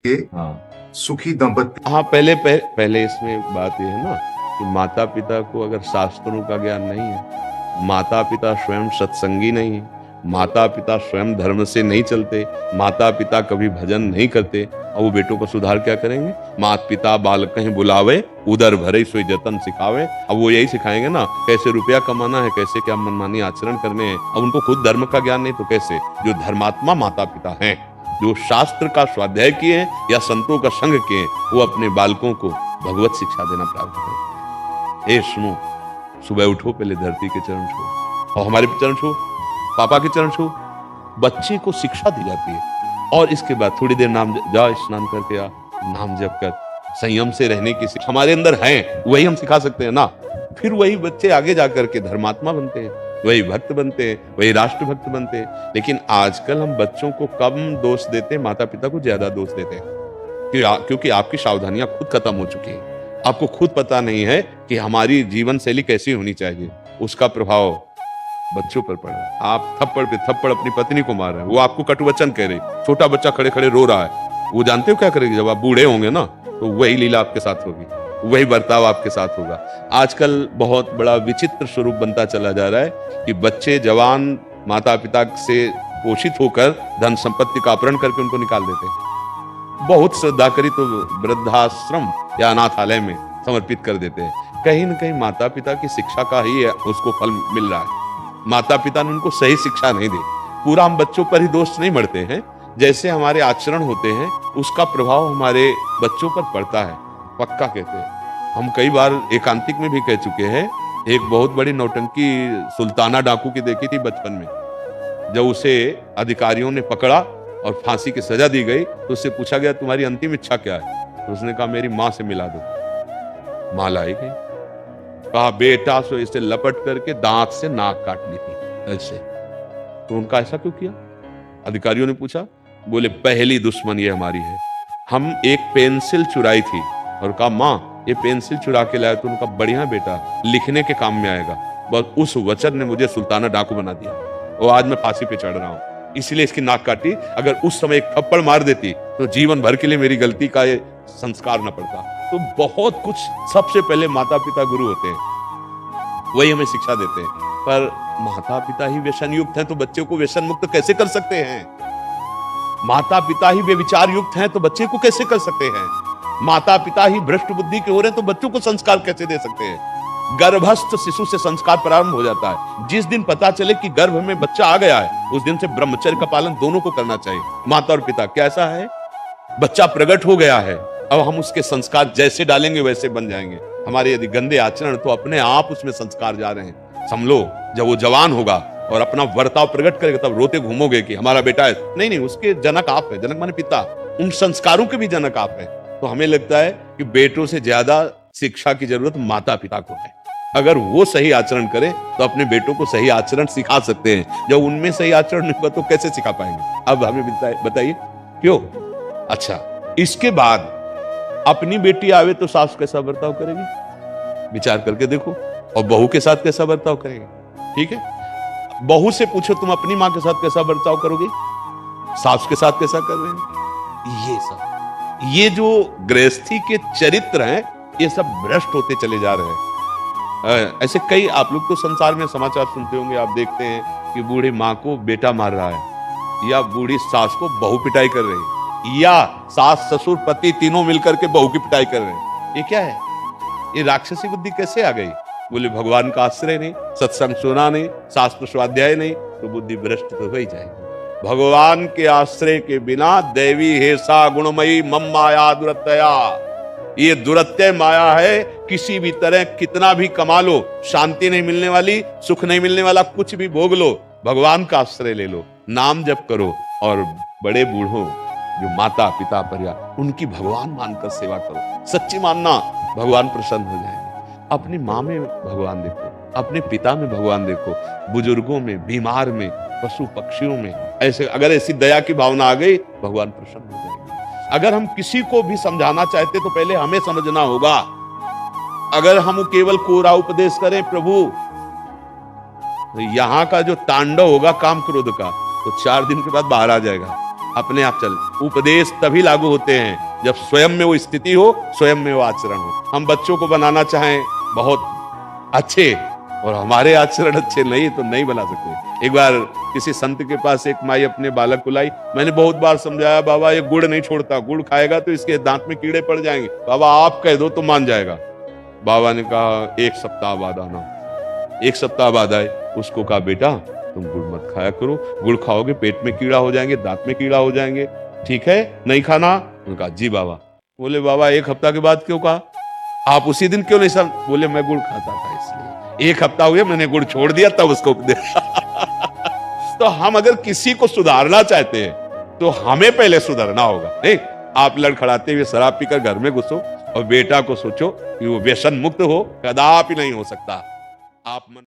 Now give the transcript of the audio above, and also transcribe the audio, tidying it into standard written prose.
के हाँ सुखी दंपत्ति। हाँ, पहले इसमें बात ये है ना कि माता पिता को अगर शास्त्रों का ज्ञान नहीं है, माता पिता स्वयं सत्संगी नहीं है, माता पिता स्वयं धर्म से नहीं चलते, माता पिता कभी भजन नहीं करते, और वो बेटों का सुधार क्या करेंगे? माता पिता बालक कहीं बुलावे, उधर भरे सोई जतन सिखावे। अब वो यही सिखाएंगे ना कैसे रुपया कमाना है, कैसे क्या मनमानी आचरण करने हैं। अब उनको खुद धर्म का ज्ञान नहीं तो कैसे? जो धर्मात्मा माता पिता हैं, जो शास्त्र का स्वाध्याय किए हैं या संतों का संग किए हैं, वो अपने बालकों को भगवत शिक्षा देना प्रारंभ करें। ए सुनो, सुबह उठो, पहले धरती के चरण छो और हमारे चरण छो, पापा के चरण छो। बच्चे को शिक्षा दी जाती है और इसके बाद थोड़ी देर नाम जा, स्नान करके आ, नाम जप कर, संयम से रहने की शिक्षा हमारे अंदर है, वही हम सिखा सकते हैं ना। फिर वही बच्चे आगे जाकर के धर्मात्मा बनते हैं, वही भक्त बनते हैं, वही राष्ट्र भक्त बनते हैं। लेकिन आजकल हम बच्चों को कम दोष देते हैं, माता पिता को ज्यादा दोष देते हैं, क्योंकि आपकी सावधानियां खुद खत्म हो चुकी हैं। आपको खुद पता नहीं है कि हमारी जीवन शैली कैसी होनी चाहिए। उसका प्रभाव बच्चों पर पड़ रहा है। आप थप्पड़ पे थप्पड़ अपनी पत्नी को मार रहे हैं, वो आपको कटुवचन कह रही, छोटा बच्चा खड़े खड़े रो रहा है। वो जानते हो क्या करेगी? जब आप बूढ़े होंगे ना, तो वही लीला आपके साथ होगी, वही बर्ताव आपके साथ होगा। आजकल बहुत बड़ा विचित्र स्वरूप बनता चला जा रहा है कि बच्चे जवान माता पिता से पोषित होकर धन संपत्ति का अपहरण करके उनको निकाल देते हैं। बहुत श्रद्धा करी तो वृद्धाश्रम या अनाथालय में समर्पित कर देते हैं। कहीं न कहीं माता पिता की शिक्षा का ही उसको फल मिल रहा है। माता पिता ने उनको सही शिक्षा नहीं दी। पूरा हम बच्चों पर ही दोष नहीं मढ़ते हैं, जैसे हमारे आचरण होते हैं उसका प्रभाव हमारे बच्चों पर पड़ता है, पक्का कहते हैं। हम कई बार एकांतिक में भी कह चुके हैं। एक बहुत बड़ी नौटंकी सुल्ताना डाकू की देखी थी बचपन में। जब उसे अधिकारियों ने पकड़ा और फांसी की सजा दी गई तो उससे पूछा गया तुम्हारी अंतिम इच्छा क्या है? तो उसने कहा मेरी माँ से मिला दो। माँ लाई गई। कहा बेटा सो इसे लपट करके दांत से नाक काट ली थी ऐसे। तो उनका ऐसा क्यों किया? अधिकारियों ने पूछा। बोले पहली दुश्मन ये हमारी है। हम एक पेंसिल चुराई थी और कहा माँ ये पेंसिल चुरा के लाया। तो उनका बढ़िया बेटा, लिखने के काम में आएगा। बस उस वचन ने मुझे सुल्ताना डाकू बना दिया और आज मैं फांसी पे चढ़ रहा हूँ, इसलिए इसकी नाक काटी। अगर उस समय एक थप्पड़ मार देती तो जीवन भर के लिए मेरी गलती का ये संस्कार न पड़ता। तो बहुत कुछ, सबसे पहले माता पिता गुरु होते हैं, वही हमें शिक्षा देते हैं। पर माता पिता ही व्यसन युक्त हैं तो बच्चे को व्यसन मुक्त कैसे कर सकते हैं? माता पिता ही व्यभिचार युक्त हैं तो बच्चे को कैसे कर सकते हैं? माता पिता ही भ्रष्ट बुद्धि के हो रहे हैं तो बच्चों को संस्कार कैसे दे सकते हैं? गर्भस्थ शिशु से संस्कार प्रारंभ हो जाता है। जिस दिन पता चले कि गर्भ में बच्चा आ गया है, उस दिन से ब्रह्मचर्य का पालन दोनों को करना चाहिए, माता और पिता। कैसा है? बच्चा प्रकट हो गया है, अब हम उसके संस्कार जैसे डालेंगे वैसे बन जाएंगे। हमारे यदि गंदे आचरण तो अपने आप उसमें संस्कार जा रहे हैं। समझो, जब वो जवान होगा और अपना वर्ताव प्रकट करेगा तब रोते घूमोगे कि हमारा बेटा है। नहीं नहीं, उसके जनक आप है। जनक माने पिता, उन संस्कारों के भी जनक आप है। तो हमें लगता है कि बेटों से ज्यादा शिक्षा की जरूरत माता पिता को है। अगर वो सही आचरण करें तो अपने बेटों को सही आचरण सिखा सकते हैं। जब उनमें सही आचरण नहीं होगा तो कैसे सिखा पाएंगे? अब हमें बताइए क्यों? अच्छा, इसके बाद अपनी बेटी आवे तो सास कैसा बर्ताव करेगी, विचार करके देखो। और बहू के साथ कैसा बर्ताव करेगी? ठीक है, बहू से पूछो तुम अपनी माँ के साथ कैसा बर्ताव करोगे, सास के साथ कैसा कर रहे हैं? ये जो गृहस्थी के चरित्र हैं, ये सब भ्रष्ट होते चले जा रहे हैं। ऐसे कई, आप लोग तो संसार में समाचार सुनते होंगे, आप देखते हैं कि बूढ़ी माँ को बेटा मार रहा है, या बूढ़ी सास को बहू पिटाई कर रही है, या सास ससुर पति तीनों मिलकर के बहू की पिटाई कर रहे हैं। ये क्या है? ये राक्षसी बुद्धि कैसे आ गई? बोले भगवान का आश्रय नहीं, सत्संग सुना नहीं, शास्त्र स्वाध्याय नहीं, तो बुद्धि भ्रष्ट तो हो ही जाएगी। भगवान के आश्रय के बिना दैवी हेसा गुणमयी मम माया दुरत्यया, ये दुरत्यय माया है। किसी भी तरह कितना भी कमा लो, शांति नहीं मिलने वाली, सुख नहीं मिलने वाला। कुछ भी भोग लो, भगवान का आश्रय ले लो, नाम जप करो, और बड़े बूढ़ों जो माता पिता परिवार, उनकी भगवान मानकर सेवा करो। सच्ची मानना, भगवान प्रसन्न हो जाएंगे। अपनी माँ में भगवान देखो, अपने पिता में भगवान देखो, बुजुर्गों में, बीमार में, पशु पक्षियों में। ऐसे अगर ऐसी दया की भावना आ गई, भगवान प्रसन्न हो जाएंगे। अगर हम किसी को भी समझाना चाहते तो पहले हमें समझना होगा। अगर हम केवल कोरा उपदेश करें प्रभु, तो यहां का जो तांडव होगा काम क्रोध का, तो 4 दिन के बाद बाहर आ जाएगा। अपने आप चल। उपदेश तभी लागू होते हैं जब स्वयं में वो स्थिति हो, स्वयं में वो आचरण हो। हम बच्चों को बनाना चाहें बहुत अच्छे और हमारे आचरण अच्छे नहीं तो नहीं बना सकते। एक बार किसी संत के पास एक माई अपने बालक को लाई। मैंने बहुत बार समझाया, बाबा ये गुड़ नहीं छोड़ता, गुड़ खाएगा तो इसके दांत में कीड़े पड़ जाएंगे। बाबा आप कह दो तो मान जाएगा। बाबा ने कहा 1 सप्ताह बाद आना। 1 सप्ताह बाद आए। उसको कहा बेटा तुम गुड़ मत खाया करो, गुड़ खाओगे पेट में कीड़ा हो जाएंगे, दांत में कीड़ा हो जाएंगे, ठीक है नहीं खाना। उन्होंने कहा जी बाबा। बोले बाबा 1 हफ्ता के बाद क्यों कहा, आप उसी दिन क्यों नहीं समझ। बोले मैं गुड़ खाता था इसलिए, 1 हफ्ता हो गया मैंने गुड़ छोड़ दिया तब उसको उपदेश। तो हम अगर किसी को सुधारना चाहते हैं तो हमें पहले सुधरना होगा। नहीं आप लड़खड़ाते हुए शराब पीकर घर में घुसो और बेटा को सोचो कि वो व्यसन मुक्त हो, कदापि नहीं हो सकता। आप मन